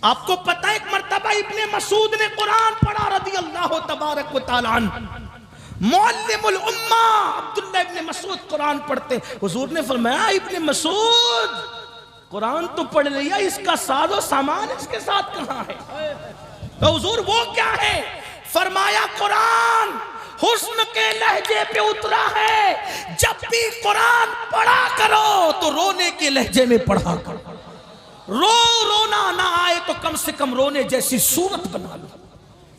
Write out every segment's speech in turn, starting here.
آپ کو پتہ ہے ایک مرتبہ ابن مسعود نے قرآن پڑھا رضی اللہ تبارک و تعالیٰ عنہ، معلم الامہ عبداللہ ابن مسعود قرآن پڑھتے، حضور نے فرمایا ابن مسعود قرآن تو پڑھ لیا، اس کا ساز و سامان اس کے ساتھ کہاں ہے؟ تو حضور وہ کیا ہے؟ فرمایا قرآن حسن کے لہجے پہ اترا ہے، جب بھی قرآن پڑھا کرو تو رونے کے لہجے میں پڑھا کرو، رونا نہ آئے تو کم سے کم رونے جیسی صورت بنا لو۔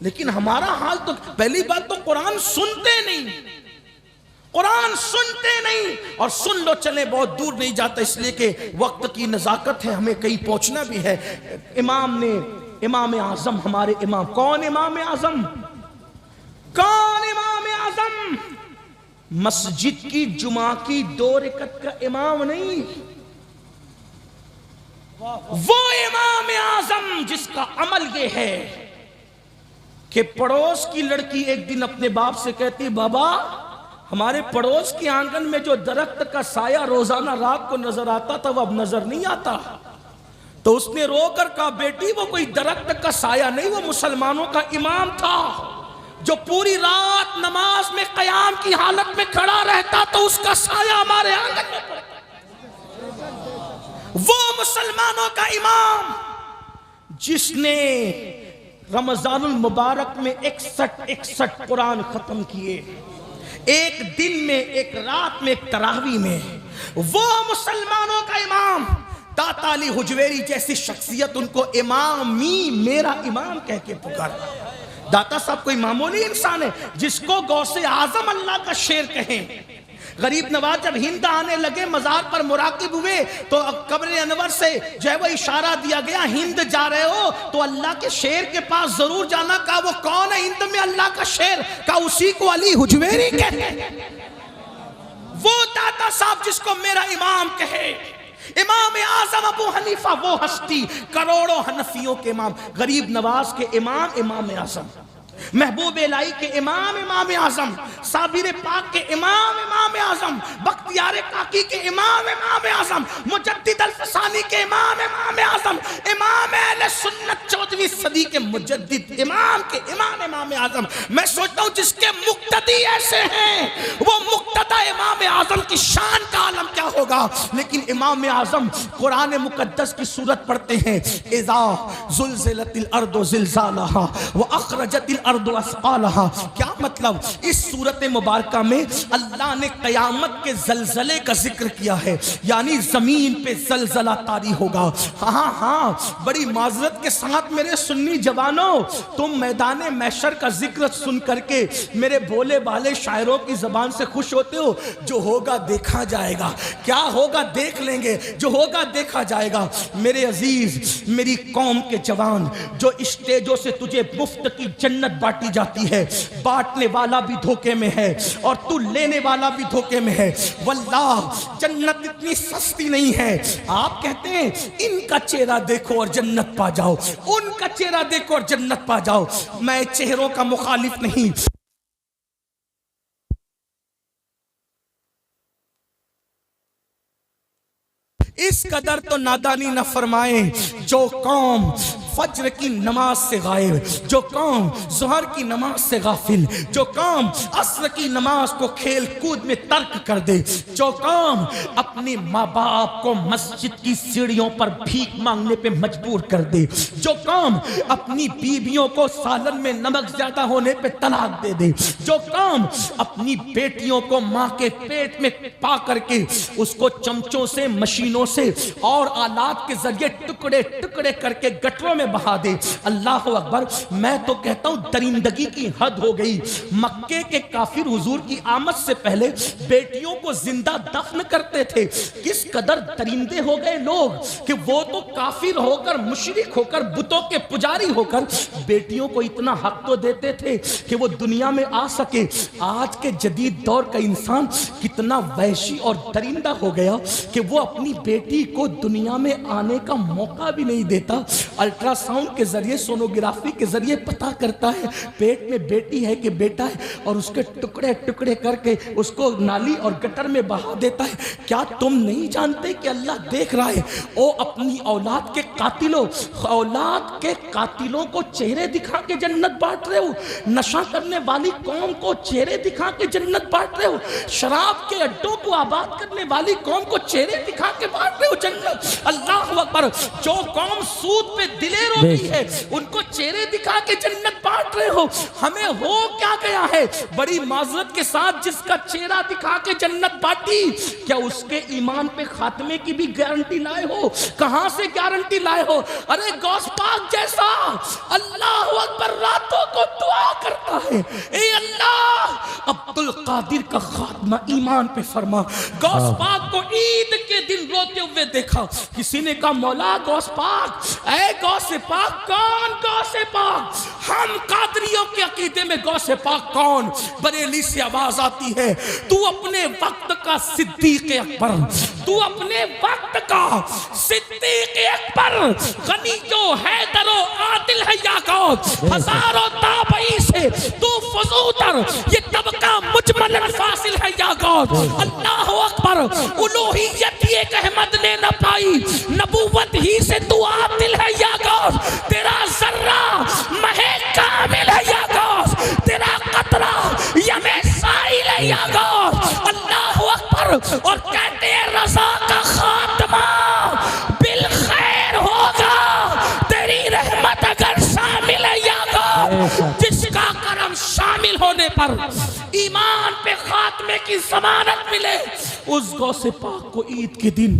لیکن ہمارا حال تو پہلی بات تو قرآن سنتے نہیں، قرآن سنتے نہیں، اور سن لو چلے بہت دور نہیں جاتا، اس لیے کہ وقت کی نزاکت ہے، ہمیں کہیں پہنچنا بھی ہے۔ امام اعظم ہمارے امام، کون امام اعظم؟ کون امام اعظم؟ مسجد کی جمعہ کی 2 رکعت کا امام نہیں، وہ امام اعظم جس کا عمل یہ ہے کہ پڑوس کی لڑکی ایک دن اپنے باپ سے کہتی، بابا ہمارے پڑوس کے آنگن میں جو درخت کا سایہ روزانہ رات کو نظر آتا تھا وہ اب نظر نہیں آتا۔ تو اس نے رو کر کہا، بیٹی وہ کوئی درخت کا سایہ نہیں، وہ مسلمانوں کا امام تھا جو پوری رات نماز میں قیام کی حالت میں کھڑا رہتا تو اس کا سایہ ہمارے آنگن میں پڑتا۔ وہ مسلمانوں کا امام جس نے رمضان المبارک میں 61 قرآن ختم کیے، ایک دن میں، ایک رات میں، ایک تراویح میں، وہ مسلمانوں کا امام داتا علی حجویری جیسی شخصیت ان کو امامی، میرا امام کہہ کے پکارا۔ داتا صاحب کوئی معمولی انسان ہے جس کو غوث اعظم اللہ کا شیر کہیں۔ غریب نواز جب ہند آنے لگے، مزار پر مراقب ہوئے تو قبر انور سے جو ہے وہ اشارہ دیا گیا، ہند جا رہے ہو تو اللہ کے شیر کے پاس ضرور جانا۔ کہا وہ کون ہے ہند میں اللہ کا شیر؟ کہا اسی کو علی حجویری کہتے ہیں۔ وہ داتا صاحب جس کو میرا امام کہے، امام اعظم ابو حنیفہ، وہ ہستی کروڑوں حنفیوں کے امام، غریب نواز کے امام، امام اعظم، محبوب الہی کے امام، امام اعظم، صابر پاک کے امام، امام اعظم، بختیار کاکی کے امام، امام اعظم، مجدد الفسانی کے امام، امام اعظم، امام اہل سنت 14ویں صدی کے مجدد امام کے امام، امام اعظم۔ میں سوچتا ہوں جس کے مقتدی ایسے ہیں وہ مقتدی امام اعظم کی شان کا عالم کیا ہوگا۔ لیکن امام اعظم قرآن مقدس کی سورت پڑھتے ہیں، اذا زلزلت الارض زلزالہا واخرجت الارض اسقالہا۔ کیا مطلب؟ اس سورت مبارکہ میں اللہ نے قیامت کے زلزلے کا ذکر کیا ہے، یعنی زمین پہ زلزلہ طاری ہوگا۔ ہاں بڑی معذرت کے ساتھ میرے سنی جوانوں، تم میدان محشر کا ذکر سن کر کے میرے بھولے بھالے شاعروں کی زبان سے خوش ہوتے ہو۔ جو ہوگا دیکھا جائے گا، کیا ہوگا دیکھ لیں گے، جو ہوگا دیکھا جائے گا۔ میرے عزیز، میری قوم کے جوان، جو اسٹیجوں سے تجھے مفت کی جنت بانٹی جاتی ہے، بانٹنے والا بھی دھوکے میں ہے اور تو لینے والا بھی دھوکے میں ہے۔ واللہ جنت اتنی سستی نہیں ہے۔ آپ کہتے ہیں ان کا چہرہ دیکھو اور جنت پا جاؤ، ان کا چہرہ دیکھو اور جنت پا جاؤ۔ میں چہروں کا مخالف نہیں، اس قدر تو نادانی نہ فرمائیں جو قوم فجر کی نماز سے غائب، جو قوم ظہر کی نماز سے غافل، جو قوم عصر کی نماز کو کھیل کود میں ترک کر دے، جو قوم اپنے ماں باپ کو مسجد کی سیڑھیوں پر بھیک مانگنے پہ مجبور کر دے، جو قوم اپنی بیویوں کو سالن میں نمک زیادہ ہونے پہ طلاق دے دے، جو قوم اپنی بیٹیوں کو ماں کے پیٹ میں پا کر کے اس کو چمچوں سے، مشینوں سے اور آلات کے ذریعے ٹکڑے ٹکڑے کر کے گٹروں میں بہا دے۔ اللہ اکبر، میں تو کہتا ہوں درندگی کی حد ہو گئی۔ مکے کے کافر حضور کی آمد سے پہلے بیٹیوں کو زندہ دفن کرتے تھے۔ کس قدر درندے ہو گئے لوگ کہ وہ تو کافر ہو کر، مشرک ہو کر، بتوں کے پجاری ہو کر بیٹیوں کو اتنا حق تو دیتے تھے کہ وہ دنیا میں آ سکے۔ آج کے جدید دور کا انسان کتنا وحشی اور درندہ ہو گیا کہ وہ اپنی بیٹی کو دنیا میں آنے کا موقع بھی نہیں دیتا۔ الٹرا الٹراساؤنڈ کے ذریعے سونوگرافی کے ذریعے پتہ کرتا ہے پیٹ میں بیٹی ہے کہ بیٹا ہے اور اس کے ٹکڑے ٹکڑے کر کے اس کو نالی اور گٹر میں بہا دیتا ہے. کیا تم نہیں جانتے کہ اللہ دیکھ رہا ہے؟ او اپنی اولاد کے قاتلوں، اولاد کے قاتلوں کو چہرے دکھا کے جنت بانٹ رہے ہو، نشہ کرنے والی قوم کو چہرے دکھا کے جنت بانٹ رہے ہو، شراب کے اڈوں کو آباد کرنے والی قوم کو چہرے دکھا کے بانٹ رہے ہو جنت. اللہ اکبر. جو قوم سود پہ دلیر ہوتی ہے ان کو چہرے دکھا کے جنت بانٹ رہے ہو. ہمیں ہو کیا گیا ہے؟ بڑی معذرت کے ساتھ جس کا چہرہ دکھا کے جنت بانٹی، کیا اس کے ایمان پہ خاتمے کی بھی گارنٹی لائے ہو؟ کہاں سے گارنٹی لائے ہو؟ ارے غوث پاک جیسا اللہ اکبر راتوں کو دعا کرتا ہے، اے اللہ عبد القادر کا خاتمہ ایمان پہ فرما. غوث پاک کو عید کے دن روتے ہوئے دیکھا. کسی نے کہا مولا غوث پاک، اے غوث پاک کون؟ غوث پاک ہم قادریوں کے عقیدے میں غوث پاک کون؟ بریلی سے آواز آتی ہے تو اپنے وقت کا صدیق اکبر، تو اپنے وقت کا صدیق اکبر، غنی جو حیدر و عادل ہے یا غوث، ہزاروں تابعی سے تو فضوتر، یہ طبقہ مجمل فاصل ہے یا غوث. اللہ اکبر. الوہیت ایک احمد نے نہ پائی، نبوت ہی سے تو عادل ہے یا غوث. تیرا ذرہ مہے کامل ہے یا غوث، تیرا قطرہ یم سائل ہے یا غوث. اللہ اکبر. اور کہتے ہیں رضا کا خاتمہ بالخیر ہوگا، تیری رحمت اگر شامل ہے یا غوث. جس کا کرم شامل ہونے پر ایمان پہ خاتمے کی ضمانت ملے، اس غوث پاک کو عید کے دن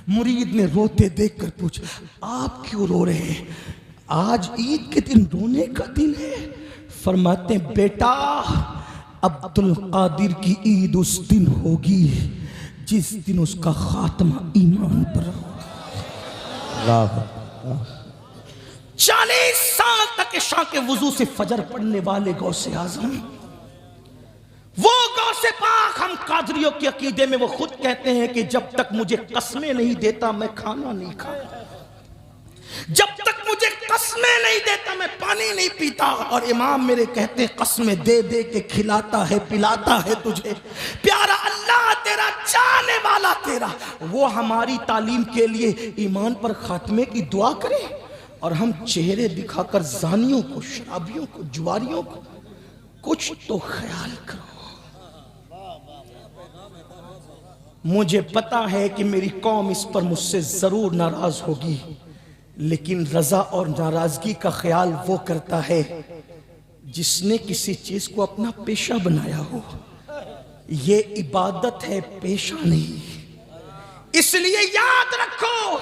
مرید نے روتے دیکھ کر پوچھا آپ کیوں رو رہے ہیں؟ آج عید کے دن رونے کا دن ہے. فرماتے ہیں بیٹا عبد القادر کی عید اس دن ہوگی جس دن اس کا خاتمہ ایمان پر ہوگا. 40 سال تک عشاء کے وضو سے فجر پڑھنے والے غوث اعظم، وہ غوث پاک ہم قادریوں کے عقیدے میں وہ خود کہتے ہیں کہ جب تک مجھے قسمیں نہیں دیتا میں کھانا نہیں کھاتا، جب تک مجھے قسمیں نہیں دیتا میں پانی نہیں پیتا. اور امام میرے کہتے ہیں قسمیں دے دے کے کھلاتا ہے پلاتا ہے تجھے پیارا اللہ تیرا، جانے والا تیرا. وہ ہماری تعلیم کے لیے ایمان پر خاتمے کی دعا کرے اور ہم چہرے دکھا کر زانیوں کو، شرابیوں کو، جواریوں کو. کچھ تو خیال کرو. مجھے پتا ہے کہ میری قوم اس پر مجھ سے ضرور ناراض ہوگی، لیکن رضا اور ناراضگی کا خیال وہ کرتا ہے جس نے کسی چیز کو اپنا پیشہ بنایا ہو. یہ عبادت ہے، پیشہ نہیں. اس لیے یاد رکھو